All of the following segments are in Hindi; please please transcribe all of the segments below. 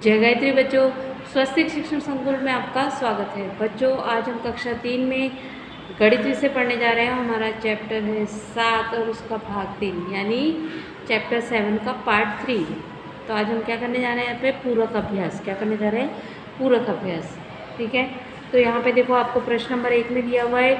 जय गायत्री बच्चों, स्वस्तिक शिक्षण संकुल में आपका स्वागत है। बच्चों, आज हम कक्षा 3 में गणित विषय पढ़ने जा रहे हैं। हमारा चैप्टर है 7 और उसका भाग 3 यानी चैप्टर 7 का पार्ट 3। तो आज हम क्या करने जा रहे हैं? यहाँ पे पूरक अभ्यास। क्या करने जा रहे हैं? पूरक अभ्यास। ठीक है, तो यहाँ पे देखो, आपको प्रश्न नंबर 1 में दिया हुआ है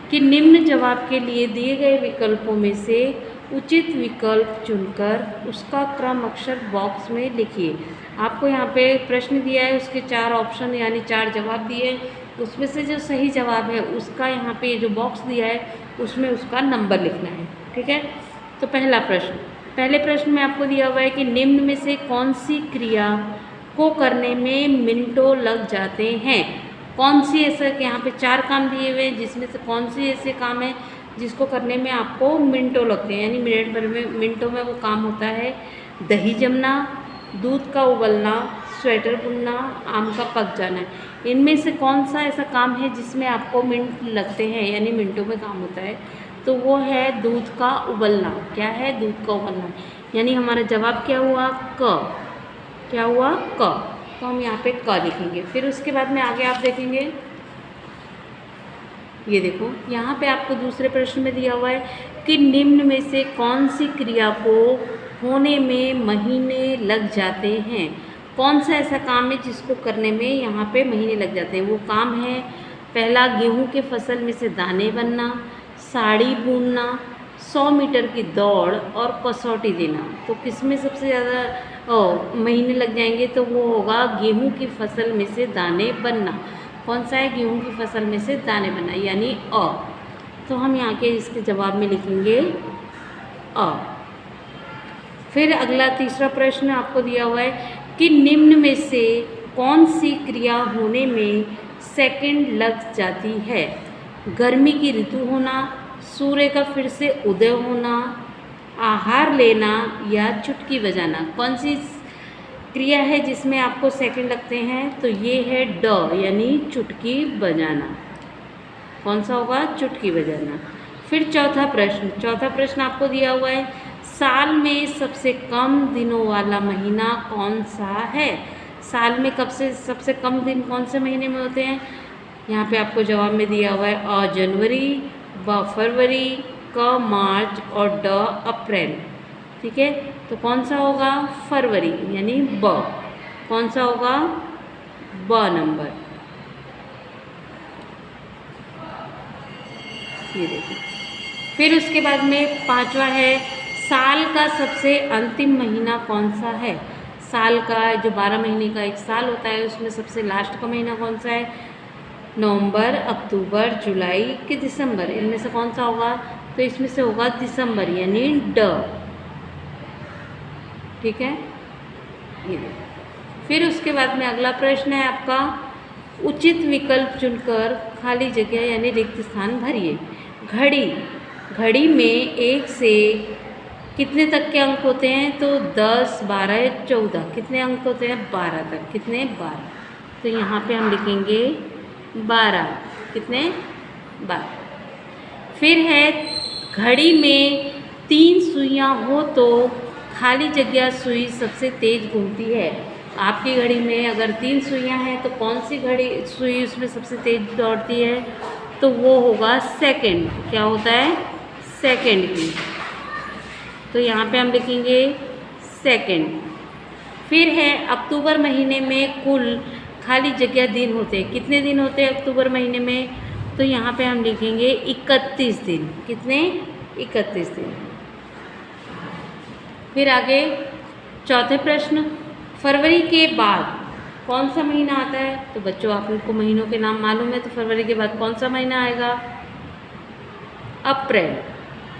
कि निम्न जवाब के लिए दिए गए विकल्पों में से उचित विकल्प चुनकर उसका क्रम अक्षर बॉक्स में लिखिए। आपको यहाँ पे प्रश्न दिया है, उसके 4 ऑप्शन यानी 4 जवाब दिए हैं। उसमें से जो सही जवाब है उसका यहाँ पे जो बॉक्स दिया है उसमें उसका नंबर लिखना है। ठीक है, तो पहले प्रश्न में आपको दिया हुआ है कि निम्न में से कौन सी क्रिया को करने में मिनटों लग जाते हैं। कौन सी ऐसा कि यहाँ पे 4 काम दिए हुए हैं, जिसमें से कौन सी ऐसे काम है जिसको करने में आपको मिनटों लगते हैं, यानी मिनट भर में, मिनटों में वो काम होता है। दही जमना, दूध का उबलना, स्वेटर बुनना, आम का पक जाना। इनमें से कौन सा ऐसा काम है जिसमें आपको मिनट लगते हैं, यानी मिनटों में काम होता है? तो वो है दूध का उबलना। क्या है? दूध का उबलना। यानी हमारा जवाब क्या हुआ? क। क्या हुआ? क। तो हम यहाँ पे क लिखेंगे। फिर उसके बाद में आगे आप देखेंगे, ये देखो यहाँ पे आपको दूसरे प्रश्न में दिया हुआ है कि निम्न में से कौन सी क्रिया को होने में महीने लग जाते हैं। कौन सा ऐसा काम है जिसको करने में यहाँ पे महीने लग जाते हैं? वो काम है, पहला, गेहूं के फसल में से दाने बनना, साड़ी बुनना, 100 मीटर की दौड़ और कसौटी देना। तो किसमें सबसे ज़्यादा महीने लग जाएंगे? तो वो होगा गेहूं की फसल में से दाने बनना। कौन सा है? गेहूं की फसल में से दाने बनना, यानी अ। तो हम यहाँ के इसके जवाब में लिखेंगे अ। फिर अगला तीसरा प्रश्न आपको दिया हुआ है कि निम्न में से कौन सी क्रिया होने में सेकंड लग जाती है। गर्मी की ऋतु होना, सूर्य का फिर से उदय होना, आहार लेना या चुटकी बजाना। कौन सी क्रिया है जिसमें आपको सेकंड लगते हैं? तो ये है ड, यानी चुटकी बजाना। कौन सा होगा? चुटकी बजाना। फिर चौथा प्रश्न आपको दिया हुआ है, साल में सबसे कम दिनों वाला महीना कौन सा है। साल में कब से सबसे कम दिन कौन से महीने में होते हैं? यहाँ पे आपको जवाब में दिया हुआ है अ जनवरी, ब फरवरी, क मार्च और ड अप्रैल। ठीक है, तो कौन सा होगा? फरवरी, यानी ब। कौन सा होगा? ब नंबर। ये देखिए, फिर उसके बाद में पांचवा है, साल का सबसे अंतिम महीना कौन सा है। साल का जो 12 महीने का एक साल होता है उसमें सबसे लास्ट का महीना कौन सा है? नवंबर, अक्टूबर, जुलाई कि दिसंबर, इनमें से कौन सा होगा? तो इसमें से होगा दिसंबर, यानी ड। ठीक है, ये फिर उसके बाद में अगला प्रश्न है आपका, उचित विकल्प चुनकर खाली जगह यानी रिक्त स्थान भरिए। घड़ी में 1 से कितने तक के अंक होते हैं? तो 10, 12, 14। कितने अंक होते हैं? 12 तक। कितने? 12। तो यहाँ पे हम लिखेंगे 12। कितने? 12। फिर है, घड़ी में 3 सुइयाँ हो तो खाली जगह सुई सबसे तेज घूमती है। आपकी घड़ी में अगर 3 सुइयाँ हैं तो कौन सी सुई उसमें सबसे तेज दौड़ती है? तो वो होगा सेकंड। क्या होता है? सेकंड की। तो यहाँ पे हम लिखेंगे सेकंड। फिर है, अक्टूबर महीने में कुल खाली जगह दिन होते हैं। कितने दिन होते हैं अक्टूबर महीने में? तो यहाँ पे हम लिखेंगे 31 दिन। कितने? 31 दिन। फिर आगे चौथे प्रश्न, फरवरी के बाद कौन सा महीना आता है? तो बच्चों, आपको महीनों के नाम मालूम है, तो फरवरी के बाद कौन सा महीना आएगा? अप्रैल।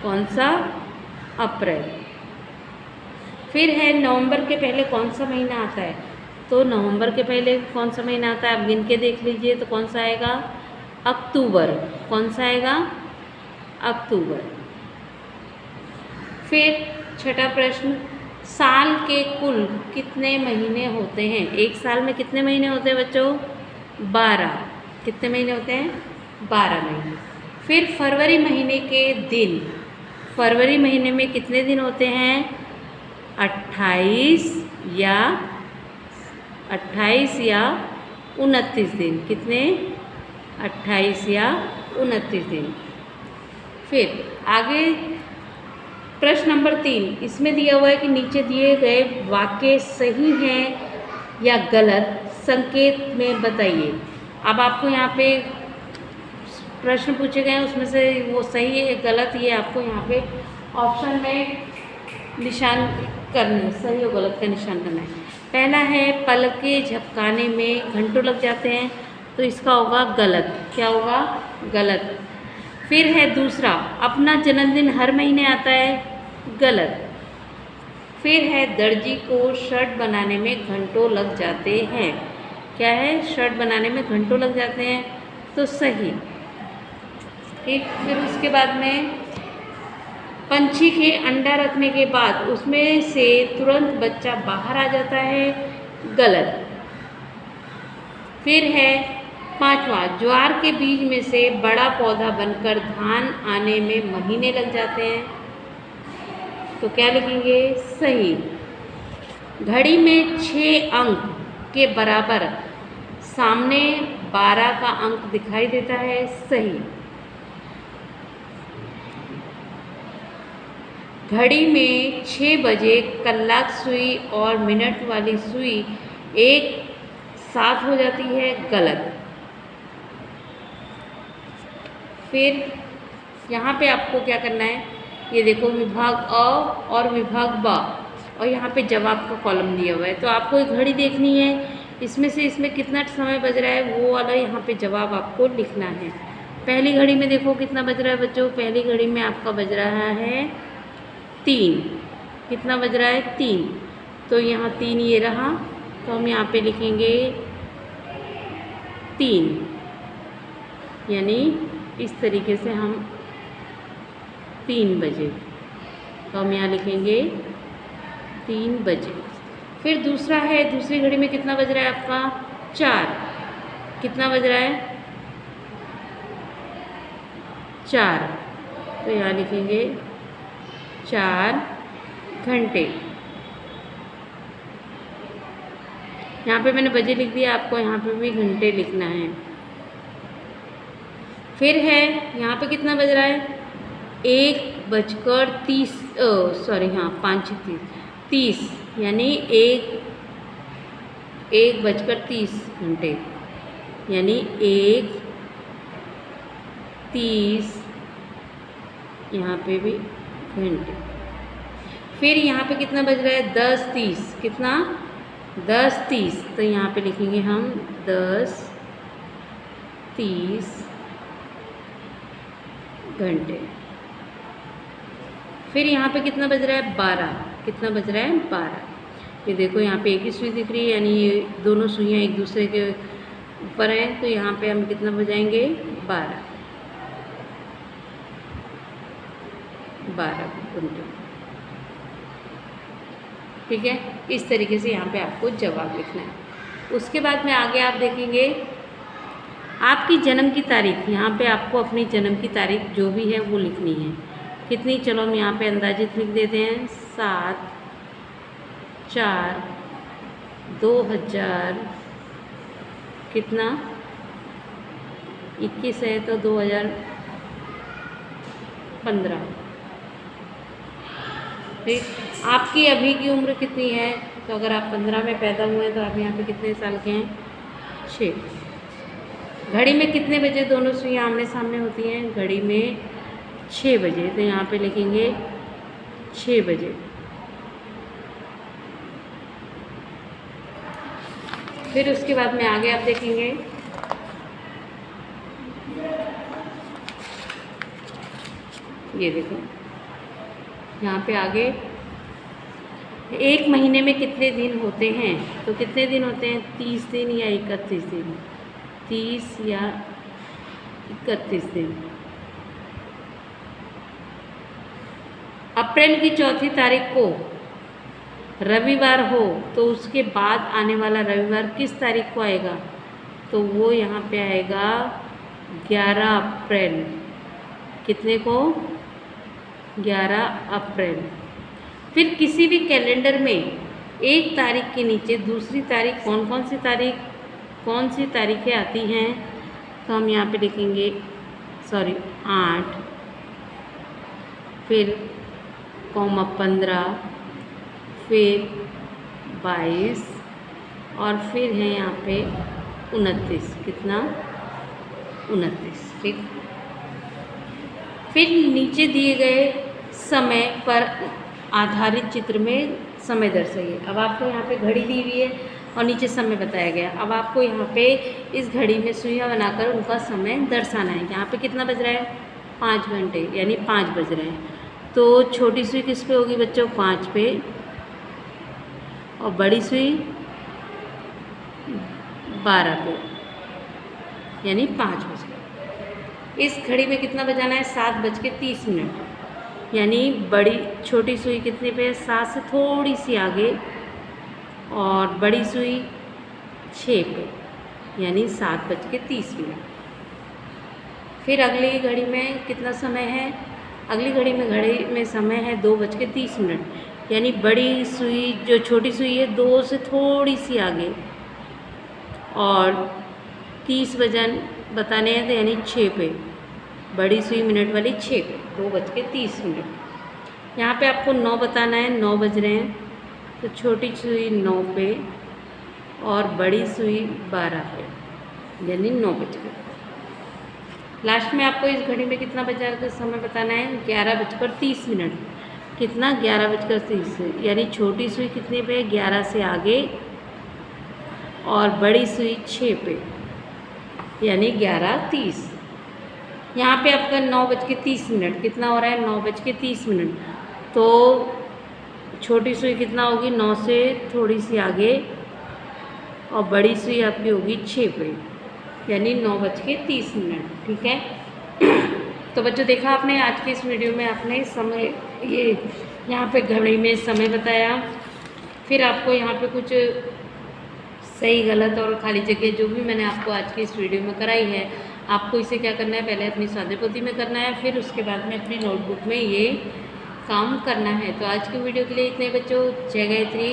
कौन सा? अप्रैल। फिर है, नवंबर के पहले कौन सा महीना आता है? तो नवंबर के पहले कौन सा महीना आता है? आप गिन के देख लीजिए, तो कौन सा आएगा? अक्टूबर। कौन सा आएगा? अक्टूबर। फिर छठा प्रश्न, साल के कुल कितने महीने होते हैं? एक साल में कितने महीने होते हैं बच्चों? 12। कितने महीने होते हैं? 12 महीने। फिर फरवरी महीने के दिन, फरवरी महीने में कितने दिन होते हैं? 28 या 28 या 29 दिन। कितने? 28 या 29 दिन। फिर आगे प्रश्न नंबर 3, इसमें दिया हुआ है कि नीचे दिए गए वाक्य सही हैं या गलत, संकेत में बताइए। अब आपको यहाँ पे प्रश्न पूछे गए हैं, उसमें से वो सही है या गलत, ये आपको यहाँ पे ऑप्शन में निशान करना है, सही और गलत का निशान करना है। पहला है पलकें झपकाने में घंटों लग जाते हैं, तो इसका होगा गलत। क्या होगा? गलत। फिर है दूसरा, अपना जन्मदिन हर महीने आता है, गलत। फिर है दर्जी को शर्ट बनाने में घंटों लग जाते हैं। क्या है? शर्ट बनाने में घंटों लग जाते हैं, तो सही। ठीक। फिर उसके बाद में पंछी के अंडा रखने के बाद उसमें से तुरंत बच्चा बाहर आ जाता है, गलत। फिर है पांचवा, ज्वार के बीज में से बड़ा पौधा बनकर धान आने में महीने लग जाते हैं, तो क्या लिखेंगे? सही। घड़ी में 6 अंक के बराबर सामने 12 का अंक दिखाई देता है, सही। घड़ी में 6 बजे कलाक सुई और मिनट वाली सुई एक साथ हो जाती है, गलत। फिर यहाँ पे आपको क्या करना है, ये देखो विभाग अ और विभाग ब, और यहाँ पे जवाब का कॉलम दिया हुआ है, तो आपको एक घड़ी देखनी है, इसमें से इसमें कितना समय बज रहा है वो वाला यहाँ पे जवाब आपको लिखना है। पहली घड़ी में देखो कितना बज रहा है बच्चों, पहली घड़ी में आपका बज रहा है 3। कितना बज रहा है? 3। तो यहाँ 3 ये रहा, तो हम यहाँ पे लिखेंगे 3, यानी इस तरीके से हम 3 बजे, तो हम यहाँ लिखेंगे 3 बजे। फिर दूसरा है, दूसरी घड़ी में कितना बज रहा है आपका? 4। कितना बज रहा है? 4, तो यहाँ लिखेंगे 4 घंटे। यहाँ पे मैंने बजे लिख दिया, आपको यहाँ पे भी घंटे लिखना है। फिर है यहाँ पे कितना बज रहा है? 1:30, सॉरी हाँ 5:30, यानी 1:30 घंटे, यानी 1:30 यहाँ पे भी घंटे। फिर यहाँ पे कितना बज रहा है? 10:30। कितना? 10:30, तो यहाँ पे लिखेंगे हम 10:30 घंटे। फिर यहाँ पे कितना बज रहा है? 12। कितना बज रहा है? 12। ये देखो यहाँ पे एक ही सुई दिख रही है, यानी ये दोनों सुइयाँ एक दूसरे के ऊपर हैं, तो यहाँ पे हम कितना बजाएंगे? 12 घंटे। ठीक है, इस तरीके से यहाँ पे आपको जवाब लिखना है। उसके बाद में आगे आप देखेंगे आपकी जन्म की तारीख, यहाँ पे आपको अपनी जन्म की तारीख जो भी है वो लिखनी है। कितनी? चलो हम यहाँ पे अंदाजित लिख देते हैं, 7/4/2000, कितना? 21 है तो 2015। ठीक। आपकी अभी की उम्र कितनी है? तो अगर आप 15 में पैदा हुए हैं तो आप यहाँ पे कितने साल के हैं? 6। घड़ी में कितने बजे दोनों सुइयाँ आमने सामने होती हैं? घड़ी में 6 बजे, तो यहाँ पे लिखेंगे 6 बजे। फिर उसके बाद में आगे आप देखेंगे ये देखो यहाँ पे आगे 1 महीने में कितने दिन होते हैं? तो कितने दिन होते हैं? 30 दिन या 31 दिन? 30 या 31 दिन। अप्रैल की 4 तारीख को रविवार हो तो उसके बाद आने वाला रविवार किस तारीख को आएगा? तो वो यहाँ पे आएगा 11 अप्रैल। कितने को? 11 अप्रैल। फिर किसी भी कैलेंडर में एक तारीख के नीचे दूसरी तारीख कौन सी तारीखें आती हैं? तो हम यहाँ पे लिखेंगे 8, फिर 15, फिर 22 और फिर है यहाँ पे 29। कितना? 29। ठीक। फिर नीचे दिए गए समय पर आधारित चित्र में समय दर्शाइए। अब आपको यहाँ पे घड़ी दी हुई है और नीचे समय बताया गया। अब आपको यहाँ पे इस घड़ी में सुइयाँ बनाकर उनका समय दर्शाना है। यहाँ पे कितना बज रहा है? 5 घंटे, यानी 5 बज रहे हैं। तो छोटी सुई किस पे होगी बच्चों? 5 पे, और बड़ी सुई 12 पे, यानी 5 बजे। इस घड़ी में कितना बजाना है? 7:30, यानी छोटी सुई कितने पे है? 7 से थोड़ी सी आगे, और बड़ी सुई 6 पे, यानी 7:30। फिर अगली घड़ी में कितना समय है? अगली घड़ी में समय है 2:30, यानी बड़ी सुई जो छोटी सुई है 2 से थोड़ी सी आगे, और 30 वजन बताने हैं तो यानी 6 पे, बड़ी सुई मिनट वाली 6 पे, 2:30। यहाँ पे आपको 9 बताना है, 9 बज रहे हैं, तो छोटी सुई 9 पे और बड़ी सुई 12 पे, यानी 9 बज गए। लास्ट में आपको इस घड़ी में कितना बजा का समय बताना है? 11:30। कितना? 11:30, यानी छोटी सुई कितने पे? 11 से आगे, और बड़ी सुई 6 पे, यानी 11:30। यहाँ पे आपका 9:30। कितना हो रहा है? 9:30। तो छोटी सुई कितना होगी? 9 से थोड़ी सी आगे, और बड़ी सुई आपकी होगी 6 पे, यानी 9:30। ठीक है। तो बच्चों देखा आपने आज के इस वीडियो में आपने समय यहाँ पे घड़ी में समय बताया। फिर आपको यहाँ पे कुछ सही गलत और खाली जगह जो भी मैंने आपको आज की इस वीडियो में कराई है, आपको इसे क्या करना है? पहले अपनी सादे पोथी में करना है, फिर उसके बाद में अपनी नोटबुक में ये काम करना है। तो आज की वीडियो के लिए इतने बच्चों। जय गायत्री।